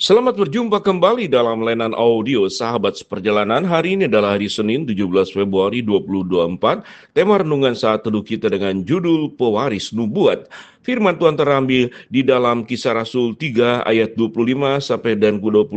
Selamat berjumpa kembali dalam layanan audio Sahabat Seperjalanan. Hari ini adalah hari Senin 17 Februari 2024. Tema renungan saat teduh kita dengan judul Pewaris Nubuat. Firman Tuhan terambil di dalam Kisah Rasul 3 ayat 25 sampai dan 26.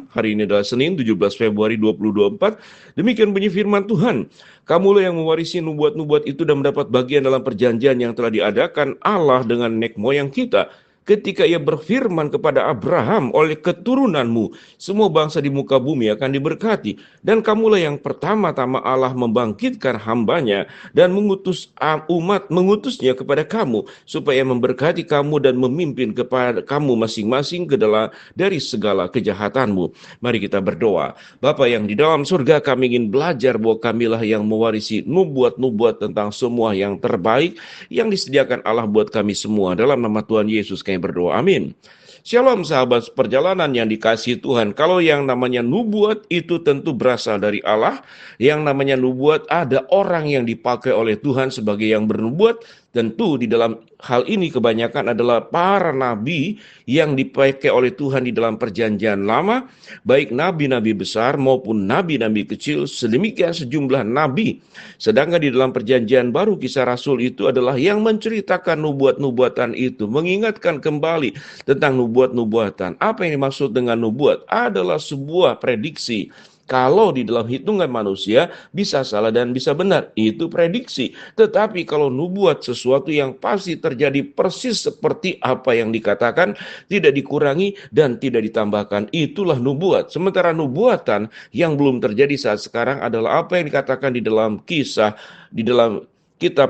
Hari ini adalah Senin 17 Februari 2024. Demikian bunyi firman Tuhan. Kamulah yang mewarisi nubuat-nubuat itu dan mendapat bagian dalam perjanjian yang telah diadakan Allah dengan nenek moyang kita. Ketika ia berfirman kepada Abraham, oleh keturunanmu semua bangsa di muka bumi akan diberkati. Dan kamulah yang pertama-tama Allah membangkitkan hambanya dan mengutusnya kepada kamu, supaya memberkati kamu dan memimpin kepada kamu masing-masing ke dalam dari segala kejahatanmu. Mari kita berdoa. Bapa yang di dalam surga, kami ingin belajar bahwa kamilah yang mewarisi nubuat-nubuat tentang semua yang terbaik yang disediakan Allah buat kami semua. Dalam nama Tuhan Yesus kami berdoa, amin. Shalom sahabat perjalanan yang dikasihi Tuhan. Kalau yang namanya nubuat itu tentu berasal dari Allah. Yang namanya nubuat ada orang yang dipakai oleh Tuhan sebagai yang bernubuat. Tentu di dalam hal ini kebanyakan adalah para nabi yang dipakai oleh Tuhan di dalam perjanjian lama. Baik nabi-nabi besar maupun nabi-nabi kecil, sedemikian sejumlah nabi. Sedangkan di dalam perjanjian baru Kisah Rasul itu adalah yang menceritakan nubuat-nubuatan itu. Mengingatkan kembali tentang nubuat-nubuatan. Apa yang dimaksud dengan nubuat? Adalah sebuah prediksi. Kalau di dalam hitungan manusia bisa salah dan bisa benar, itu prediksi. Tetapi kalau nubuat sesuatu yang pasti terjadi persis seperti apa yang dikatakan, tidak dikurangi dan tidak ditambahkan, itulah nubuat. Sementara nubuatan yang belum terjadi saat sekarang adalah apa yang dikatakan di dalam kisah, di dalam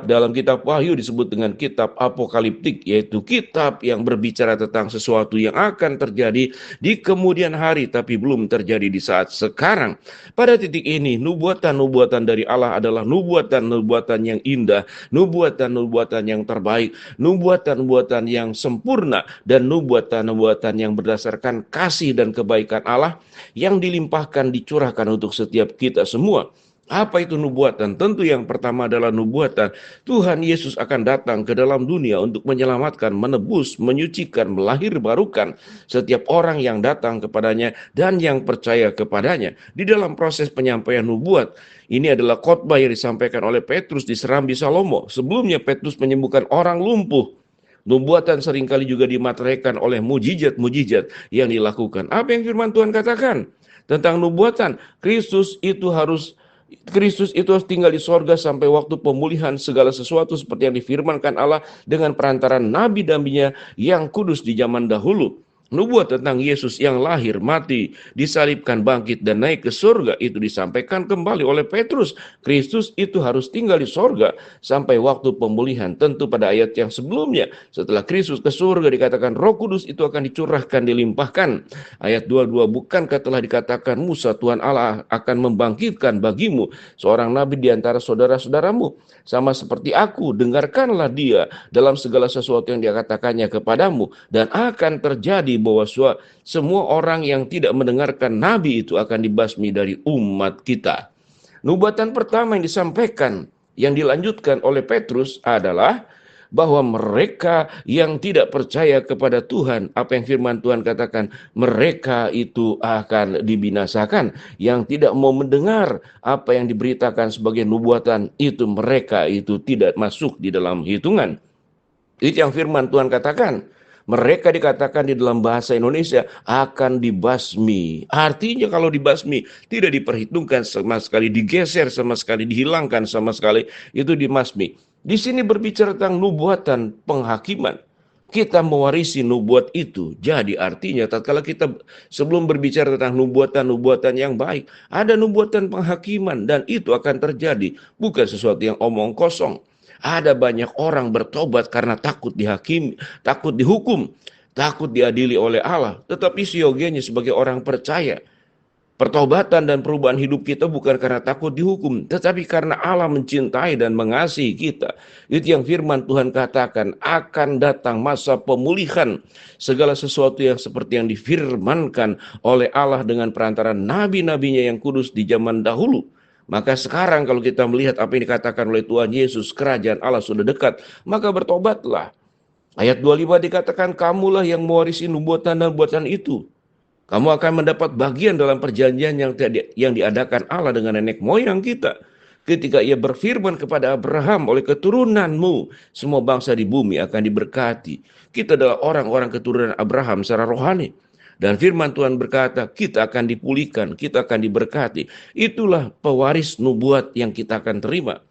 dalam kitab Wahyu disebut dengan kitab apokaliptik, yaitu kitab yang berbicara tentang sesuatu yang akan terjadi di kemudian hari tapi belum terjadi di saat sekarang. Pada titik ini nubuatan-nubuatan dari Allah adalah nubuatan-nubuatan yang indah, nubuatan-nubuatan yang terbaik, nubuatan-nubuatan yang sempurna, dan nubuatan-nubuatan yang berdasarkan kasih dan kebaikan Allah yang dilimpahkan, dicurahkan untuk setiap kita semua. Apa itu nubuatan? Tentu yang pertama adalah nubuatan Tuhan Yesus akan datang ke dalam dunia untuk menyelamatkan, menebus, menyucikan, melahirbarukan setiap orang yang datang kepadanya dan yang percaya kepadanya. Di dalam proses penyampaian nubuat, ini adalah khotbah yang disampaikan oleh Petrus di Serambi Salomo. Sebelumnya Petrus menyembuhkan orang lumpuh. Nubuatan seringkali juga dimateraikan oleh mujizat-mujizat yang dilakukan. Apa yang firman Tuhan katakan tentang nubuatan? Kristus itu harus tinggal di sorga sampai waktu pemulihan segala sesuatu seperti yang difirmankan Allah dengan perantaran nabi-nabinya yang kudus di zaman dahulu. Nubuat tentang Yesus yang lahir, mati, disalibkan, bangkit, dan naik ke surga itu disampaikan kembali oleh Petrus. Kristus itu harus tinggal di surga sampai waktu pemulihan. Tentu pada ayat yang sebelumnya, setelah Kristus ke surga dikatakan Roh Kudus itu akan dicurahkan, dilimpahkan. Ayat 22, bukankah telah dikatakan Musa, Tuhan Allah akan membangkitkan bagimu seorang nabi di antara saudara-saudaramu, sama seperti aku, dengarkanlah dia dalam segala sesuatu yang dia katakannya kepadamu, dan akan terjadi bahwa semua orang yang tidak mendengarkan nabi itu akan dibasmi dari umat kita. Nubuatan pertama yang disampaikan, yang dilanjutkan oleh Petrus adalah bahwa mereka yang tidak percaya kepada Tuhan, apa yang firman Tuhan katakan, mereka itu akan dibinasakan. Yang tidak mau mendengar apa yang diberitakan sebagai nubuatan itu, mereka itu tidak masuk di dalam hitungan. Itu yang firman Tuhan katakan. Mereka dikatakan di dalam bahasa Indonesia akan dibasmi. Artinya kalau dibasmi tidak diperhitungkan sama sekali, digeser sama sekali, dihilangkan sama sekali, itu dibasmi. Di sini berbicara tentang nubuatan penghakiman. Kita mewarisi nubuat itu. Jadi artinya tatkala kita sebelum berbicara tentang nubuatan-nubuatan yang baik, ada nubuatan penghakiman dan itu akan terjadi. Bukan sesuatu yang omong kosong. Ada banyak orang bertobat karena takut dihakimi, takut dihukum, takut diadili oleh Allah. Tetapi siogianya sebagai orang percaya, pertobatan dan perubahan hidup kita bukan karena takut dihukum, tetapi karena Allah mencintai dan mengasihi kita. Itu yang firman Tuhan katakan, akan datang masa pemulihan segala sesuatu yang seperti yang difirmankan oleh Allah dengan perantara nabi-nabinya yang kudus di zaman dahulu. Maka sekarang kalau kita melihat apa yang dikatakan oleh Tuhan Yesus, kerajaan Allah sudah dekat, maka bertobatlah. Ayat 25 dikatakan, kamulah yang mewarisi nubuatan dan nubuatan itu. Kamu akan mendapat bagian dalam perjanjian yang diadakan Allah dengan nenek moyang kita. Ketika ia berfirman kepada Abraham, oleh keturunanmu, semua bangsa di bumi akan diberkati. Kita adalah orang-orang keturunan Abraham secara rohani. Dan firman Tuhan berkata, kita akan dipulihkan, kita akan diberkati. Itulah pewaris nubuat yang kita akan terima.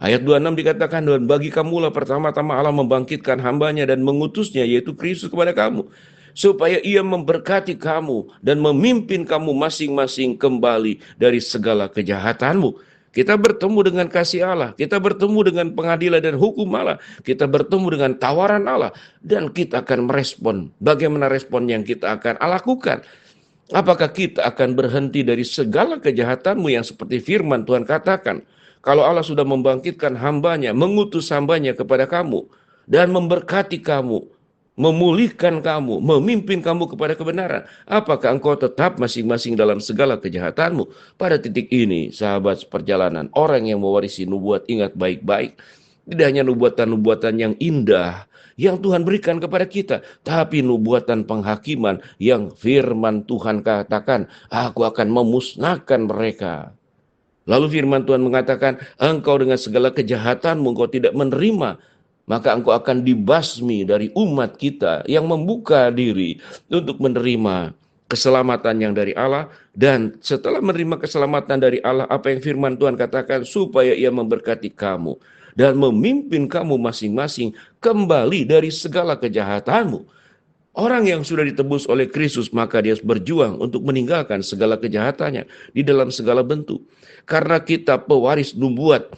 Ayat 26 dikatakan, dan bagi kamulah pertama-tama Allah membangkitkan hambanya dan mengutusnya, yaitu Kristus kepada kamu, supaya ia memberkati kamu dan memimpin kamu masing-masing kembali dari segala kejahatanmu. Kita bertemu dengan kasih Allah, kita bertemu dengan pengadilan dan hukum Allah, kita bertemu dengan tawaran Allah, dan kita akan merespon. Bagaimana respon yang kita akan lakukan? Apakah kita akan berhenti dari segala kejahatanmu yang seperti firman Tuhan katakan? Kalau Allah sudah membangkitkan hambanya, mengutus hambanya kepada kamu, dan memberkati kamu, memulihkan kamu, memimpin kamu kepada kebenaran, apakah engkau tetap masing-masing dalam segala kejahatanmu? Pada titik ini, sahabat seperjalanan, orang yang mewarisi nubuat, ingat baik-baik, tidak hanya nubuatan-nubuatan yang indah yang Tuhan berikan kepada kita, tapi nubuatan penghakiman yang firman Tuhan katakan, aku akan memusnahkan mereka. Lalu firman Tuhan mengatakan, engkau dengan segala kejahatanmu engkau tidak menerima, maka engkau akan dibasmi dari umat kita yang membuka diri untuk menerima keselamatan yang dari Allah. Dan setelah menerima keselamatan dari Allah, apa yang firman Tuhan katakan, supaya ia memberkati kamu dan memimpin kamu masing-masing kembali dari segala kejahatanmu. Orang yang sudah ditebus oleh Kristus, maka dia harus berjuang untuk meninggalkan segala kejahatannya di dalam segala bentuk. Karena kita pewaris nubuat,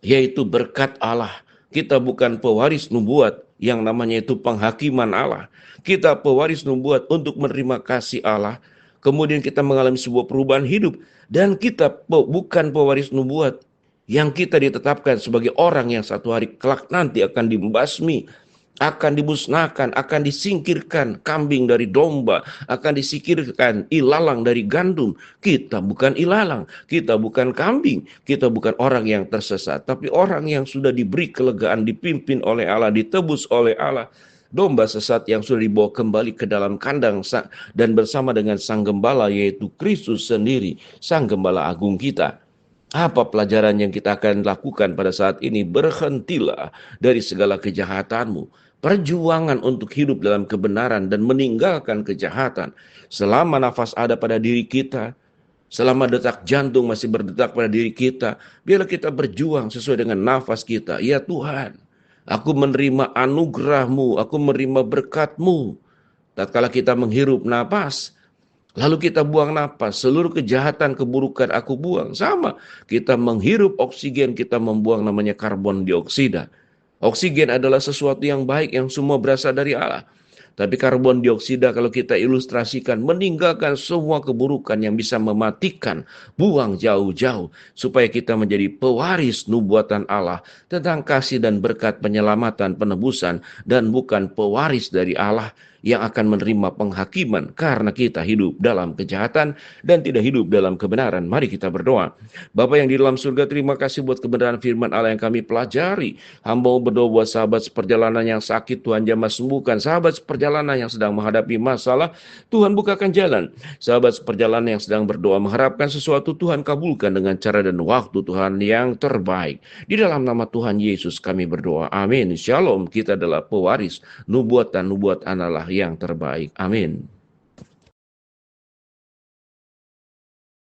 yaitu berkat Allah. Kita bukan pewaris nubuat yang namanya itu penghakiman Allah. Kita pewaris nubuat untuk menerima kasih Allah. Kemudian kita mengalami sebuah perubahan hidup. Dan kita bukan pewaris nubuat yang kita ditetapkan sebagai orang yang satu hari kelak nanti akan dibasmi, akan dimusnahkan, akan disingkirkan kambing dari domba, akan disingkirkan ilalang dari gandum. Kita bukan ilalang, kita bukan kambing, kita bukan orang yang tersesat, tapi orang yang sudah diberi kelegaan, dipimpin oleh Allah, ditebus oleh Allah. Domba sesat yang sudah dibawa kembali ke dalam kandang dan bersama dengan sang gembala, yaitu Kristus sendiri, sang gembala agung kita. Apa pelajaran yang kita akan lakukan pada saat ini? Berhentilah dari segala kejahatanmu. Perjuangan untuk hidup dalam kebenaran dan meninggalkan kejahatan. Selama nafas ada pada diri kita, selama detak jantung masih berdetak pada diri kita, biarlah kita berjuang sesuai dengan nafas kita. Ya Tuhan, aku menerima anugerah-Mu, aku menerima berkat-Mu. Tatkala kita menghirup napas, lalu kita buang napas, seluruh kejahatan, keburukan aku buang. Sama, kita menghirup oksigen, kita membuang namanya karbon dioksida. Oksigen adalah sesuatu yang baik yang semua berasal dari Allah. Tapi karbon dioksida kalau kita ilustrasikan meninggalkan semua keburukan yang bisa mematikan, buang jauh-jauh supaya kita menjadi pewaris nubuatan Allah tentang kasih dan berkat penyelamatan, penebusan, dan bukan pewaris dari Allah yang akan menerima penghakiman karena kita hidup dalam kejahatan dan tidak hidup dalam kebenaran. Mari kita berdoa. Bapa yang di dalam surga, terima kasih buat kebenaran firman Allah yang kami pelajari. Hamba berdoa buat sahabat seperjalanan yang sakit, Tuhan jamah sembuhkan. Sahabat seperjalanan yang sedang menghadapi masalah, Tuhan bukakan jalan. Sahabat seperjalanan yang sedang berdoa mengharapkan sesuatu, Tuhan kabulkan dengan cara dan waktu Tuhan yang terbaik. Di dalam nama Tuhan Yesus kami berdoa. Amin. Shalom. Kita adalah pewaris nubuatan Allah yang terbaik. Amin.